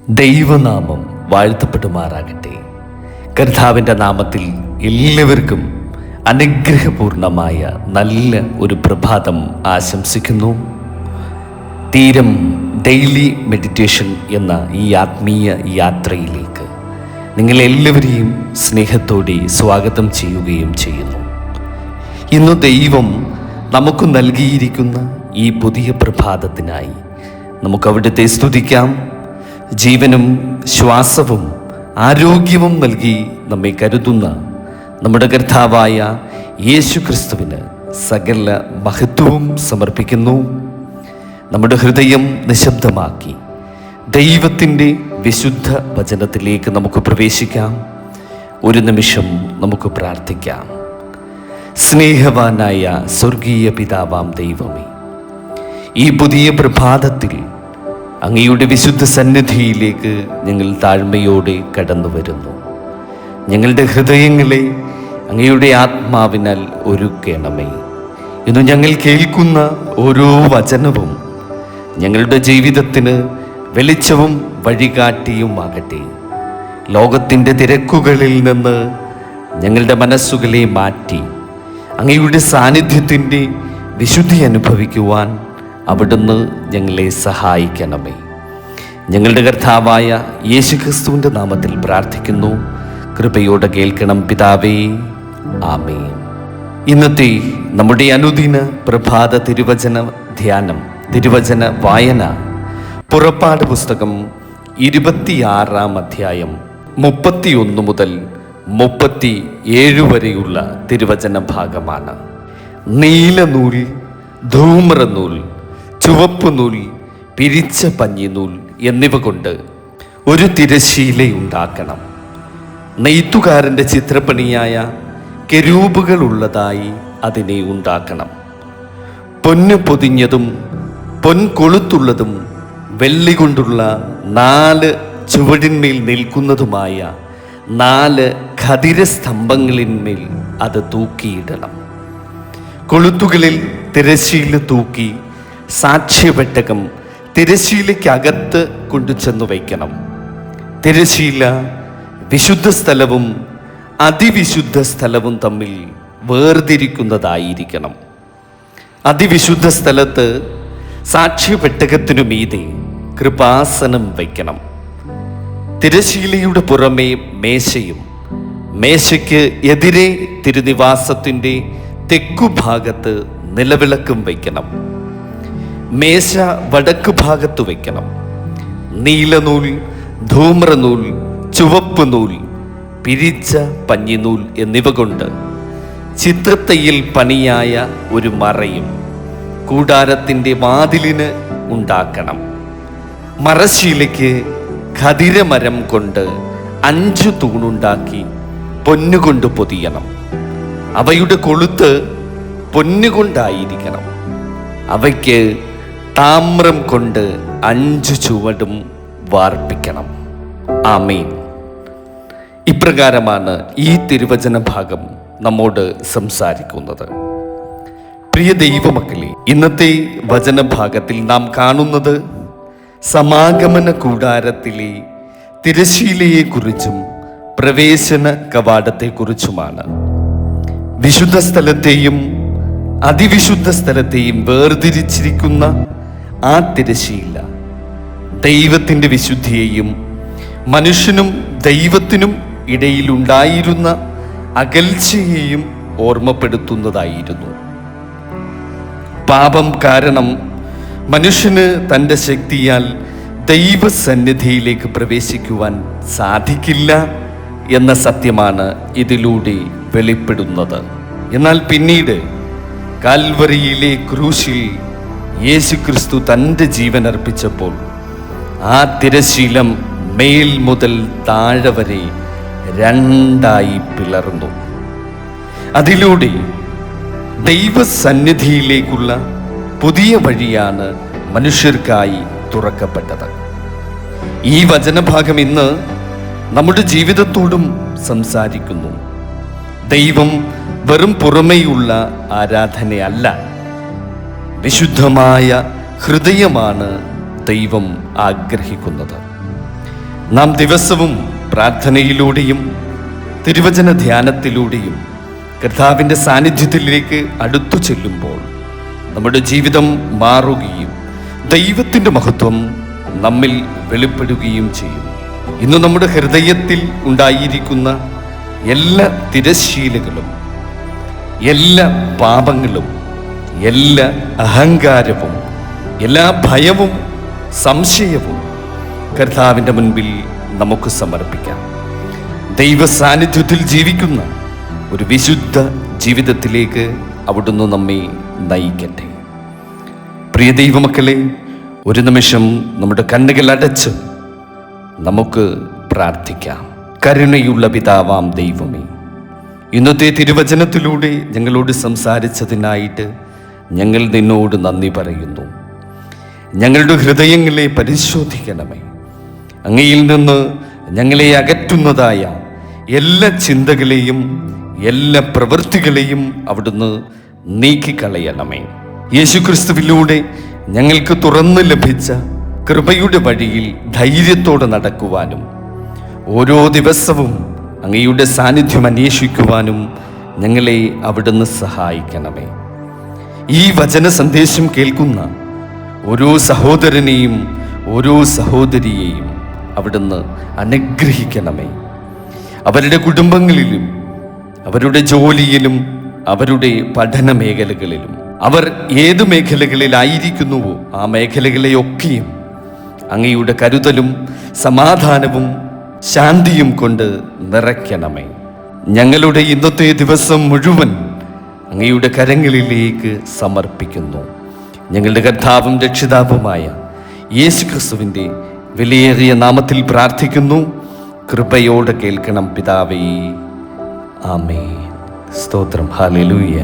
ദൈവനാമം വാഴ്ത്തപ്പെടുമാറാകട്ടെ. കർത്താവിൻ്റെ നാമത്തിൽ എല്ലാവർക്കും അനുഗ്രഹപൂർണമായ നല്ല ഒരു പ്രഭാതം ആശംസിക്കുന്നു. തീരം ഡെയിലി മെഡിറ്റേഷൻ എന്ന ഈ ആത്മീയ യാത്രയിലേക്ക് നിങ്ങളെല്ലാവരെയും സ്നേഹത്തോടെ സ്വാഗതം ചെയ്യുകയും ചെയ്യുന്നു. ഇന്ന് ദൈവം നമുക്ക് നൽകിയിരിക്കുന്ന ഈ പുതിയ പ്രഭാതത്തിനായി നമുക്ക് അവിടുത്തെ സ്തുതിക്കാം. ജീവനും ശ്വാസവും ആരോഗ്യവും നൽകി നമ്മെ കരുതുന്ന നമ്മുടെ കർത്താവായ യേശു ക്രിസ്തുവിന് സകല മഹത്വവും സമർപ്പിക്കുന്നു. നമ്മുടെ ഹൃദയം നിശബ്ദമാക്കി ദൈവത്തിൻ്റെ വിശുദ്ധ വചനത്തിലേക്ക് നമുക്ക് പ്രവേശിക്കാം. ഒരു നിമിഷം നമുക്ക് പ്രാർത്ഥിക്കാം. സ്നേഹവാനായ സ്വർഗീയ പിതാവാം ദൈവമേ, ഈ പുതിയ പ്രഭാതത്തിൽ അങ്ങയുടെ വിശുദ്ധ സന്നിധിയിലേക്ക് ഞങ്ങൾ താഴ്മയോടെ കടന്നു വരുന്നു. ഞങ്ങളുടെ ഹൃദയങ്ങളെ അങ്ങയുടെ ആത്മാവിനാൽ ഒരുക്കണമേ. ഇന്ന് ഞങ്ങൾ കേൾക്കുന്ന ഓരോ വചനവും ഞങ്ങളുടെ ജീവിതത്തിന് വെളിച്ചവും വഴികാട്ടിയുമാകട്ടെ. ലോകത്തിൻ്റെ തിരക്കുകളിൽ നിന്ന് ഞങ്ങളുടെ മനസ്സുകളെ മാറ്റി അങ്ങയുടെ സാന്നിധ്യത്തിൻ്റെ വിശുദ്ധി അനുഭവിക്കുവാൻ അവിടുന്ന് ഞങ്ങളെ സഹായിക്കണമേ. ഞങ്ങളുടെ കർത്താവായ യേശുക്രിസ്തുവിൻ്റെ നാമത്തിൽ പ്രാർത്ഥിക്കുന്നു. കൃപയോടെ കേൾക്കണം പിതാവേ, ആമേൻ. ഇന്നത്തെ നമ്മുടെ അനുദിന പ്രഭാത തിരുവചന ധ്യാനം, തിരുവചന വായന പുറപ്പാട് പുസ്തകം 26-ാം അധ്യായം 31 മുതൽ 37 വരെയുള്ള തിരുവചന ഭാഗമാണ്. നീലനൂൽ, ധൂമ്രനൂൽ, ചുവപ്പ് നൂൽ, പിരിച്ച പഞ്ഞിനൂൽ എന്നിവ കൊണ്ട് ഒരു തിരശ്ശീലയുണ്ടാക്കണം. നെയ്ത്തുകാരൻ്റെ ചിത്രപ്പണിയായ കെരൂബുകൾ ഉള്ളതായി അതിനെ ഉണ്ടാക്കണം. പൊന്ന് പൊതിഞ്ഞതും പൊൻകൊളുത്തുള്ളതും വെള്ളി കൊണ്ടുള്ള 4 ചുവടിന്മേൽ നിൽക്കുന്നതുമായ 4 ഖദിരസ്തംഭങ്ങളിന്മേൽ അത് തൂക്കിയിടണം. കൊളുത്തുകളിൽ തിരശ്ശീല തൂക്കി സാക്ഷ്യപെട്ടകം തിരശ്ശീലയ്ക്കകത്ത് കൊണ്ടുചെന്നു വയ്ക്കണം. തിരശ്ശീല വിശുദ്ധ സ്ഥലവും അതിവിശുദ്ധ സ്ഥലവും തമ്മിൽ വേർതിരിക്കുന്നതായിരിക്കണം. അതിവിശുദ്ധ സ്ഥലത്ത് സാക്ഷ്യപെട്ടകത്തിനു മീതെ കൃപാസനം വയ്ക്കണം. തിരശ്ശീലയുടെ പുറമേ മേശയും, മേശയ്ക്ക് എതിരെ തിരുനിവാസത്തിൻ്റെ തെക്കുഭാഗത്ത് നിലവിളക്കും വയ്ക്കണം. മേശ വടക്ക് ഭാഗത്ത് വയ്ക്കണം. നീലനൂൽ, ധൂമ്രനൂൽ, ചുവപ്പ് നൂൽ, പിരിച്ച പഞ്ഞിനൂൽ എന്നിവ കൊണ്ട് ചിത്രത്തയ്യൽ പണിയായ ഒരു മറയും കൂടാരത്തിൻ്റെ വാതിലിന് ഉണ്ടാക്കണം. മറശ്ശീലയ്ക്ക് ഖദിരമരം കൊണ്ട് 5 തൂണുണ്ടാക്കി പൊന്നുകൊണ്ട് പൊതിയണം. അവയുടെ കൊളുത്ത് പൊന്നുകൊണ്ടായിരിക്കണം. അവയ്ക്ക് താമ്രം കൊണ്ട് 5 ചുവടും വാർപ്പിക്കണം. ആമേൻ. ഇപ്രകാരമാണ് ഈ തിരുവചന ഭാഗം നമ്മോട് സംസാരിക്കുന്നത്. പ്രിയ ദൈവമക്കളെ, ഇന്നത്തെ വചനഭാഗത്തിൽ നാം കാണുന്നത് സമാഗമന കൂടാരത്തിലെ തിരശ്ശീലയെക്കുറിച്ചും പ്രവേശന കവാടത്തെക്കുറിച്ചുമാണ്. വിശുദ്ധ സ്ഥലത്തെയും അതിവിശുദ്ധ സ്ഥലത്തെയും വേർതിരിച്ചിരിക്കുന്ന ആ തിരശ്ശീല ദൈവത്തിൻ്റെ വിശുദ്ധിയെയും മനുഷ്യനും ദൈവത്തിനും ഇടയിലുണ്ടായിരുന്ന അകൽച്ചയെയും ഓർമ്മപ്പെടുത്തുന്നതായിരുന്നു. പാപം കാരണം മനുഷ്യന് തൻ്റെ ശക്തിയാൽ ദൈവസന്നിധിയിലേക്ക് പ്രവേശിക്കുവാൻ സാധിക്കില്ല എന്ന സത്യമാണ് ഇതിലൂടെ വെളിപ്പെടുന്നത്. എന്നാൽ പിന്നീട് കാൽവറിയിലെ ക്രൂശിൽ യേശുക്രിസ്തു തൻ്റെ ജീവൻ അർപ്പിച്ചപ്പോൾ ആ തിരശ്ശീലം മേൽ മുതൽ താഴെ വരെ 2 പിളർന്നു. അതിലൂടെ ദൈവസന്നിധിയിലേക്കുള്ള പുതിയ വഴിയാണ് മനുഷ്യർക്കായി തുറക്കപ്പെട്ടത്. ഈ വചനഭാഗം ഇന്ന് നമ്മുടെ ജീവിതത്തോടും സംസാരിക്കുന്നു. ദൈവം വെറും പുറമേയുള്ള ആരാധനയല്ല, വിശുദ്ധമായ ഹൃദയമാണ് ദൈവം ആഗ്രഹിക്കുന്നത്. നാം ദിവസവും പ്രാർത്ഥനയിലൂടെയും തിരുവചന ധ്യാനത്തിലൂടെയും കർത്താവിൻ്റെ സാന്നിധ്യത്തിലേക്ക് അടുത്തു ചെല്ലുമ്പോൾ നമ്മുടെ ജീവിതം മാറുകയും ദൈവത്തിൻ്റെ മഹത്വം നമ്മിൽ വെളിപ്പെടുകയും ചെയ്യും. ഇന്ന് നമ്മുടെ ഹൃദയത്തിൽ ഉണ്ടായിരിക്കുന്ന എല്ലാ തിരശ്ശീലകളും, എല്ലാ പാപങ്ങളും, എല്ലാ അഹങ്കാരവും, എല്ലാ ഭയവും സംശയവും കർത്താവിൻ്റെ മുൻപിൽ നമുക്ക് സമർപ്പിക്കാം. ദൈവ സാന്നിധ്യത്തിൽ ജീവിക്കുന്ന ഒരു വിശുദ്ധ ജീവിതത്തിലേക്ക് അവിടുന്ന് നമ്മെ നയിക്കട്ടെ. പ്രിയ ദൈവമക്കളെ, ഒരു നിമിഷം നമ്മുടെ കണ്ണുകൾ അടച്ച് നമുക്ക് പ്രാർത്ഥിക്കാം. കരുണയുള്ള പിതാവാം ദൈവമേ, ഇന്നത്തെ തിരുവചനത്തിലൂടെ ഞങ്ങളോട് സംസാരിച്ചതിനായിട്ട് ഞങ്ങൾ നിന്നോട് നന്ദി പറയുന്നു. ഞങ്ങളുടെ ഹൃദയങ്ങളെ പരിശോധിക്കണമേ. അങ്ങയിൽ നിന്ന് ഞങ്ങളെ അകറ്റുന്നതായ എല്ലാ ചിന്തകളെയും എല്ലാ പ്രവൃത്തികളെയും അവിടുന്ന് നീക്കിക്കളയണമേ. യേശുക്രിസ്തുവിലൂടെ ഞങ്ങൾക്ക് തുറന്നു ലഭിച്ച കൃപയുടെ വഴിയിൽ ധൈര്യത്തോടെ നടക്കുവാനും ഓരോ ദിവസവും അങ്ങയുടെ സാന്നിധ്യം അന്വേഷിക്കുവാനും ഞങ്ങളെ അവിടുന്ന് സഹായിക്കണമേ. ഈ വചന സന്ദേശം കേൾക്കുന്ന ഓരോ സഹോദരനെയും ഓരോ സഹോദരിയെയും അവിടുന്ന് അനുഗ്രഹിക്കണമേ. അവരുടെ കുടുംബങ്ങളിലും അവരുടെ ജോലിയിലും അവരുടെ പഠന മേഖലകളിലും അവർ ഏത് മേഖലകളിലായിരിക്കുന്നുവോ ആ മേഖലകളെയൊക്കെയും അങ്ങയുടെ കരുതലും സമാധാനവും ശാന്തിയും കൊണ്ട് നിറയ്ക്കണമേ. ഞങ്ങളുടെ ഇന്നത്തെ ദിവസം മുഴുവൻ അങ്ങയുടെ കരങ്ങളിലേക്ക് സമർപ്പിക്കുന്നു. ഞങ്ങളുടെ കർത്താവും രക്ഷിതാവുമായ യേശുക്രിസ്തുവിൻ്റെ വിലയേറിയ നാമത്തിൽ പ്രാർത്ഥിക്കുന്നു. കൃപയോടെ കേൾക്കണം പിതാവേ. ആമേൻ. സ്തോത്രം. ഹല്ലേലൂയ.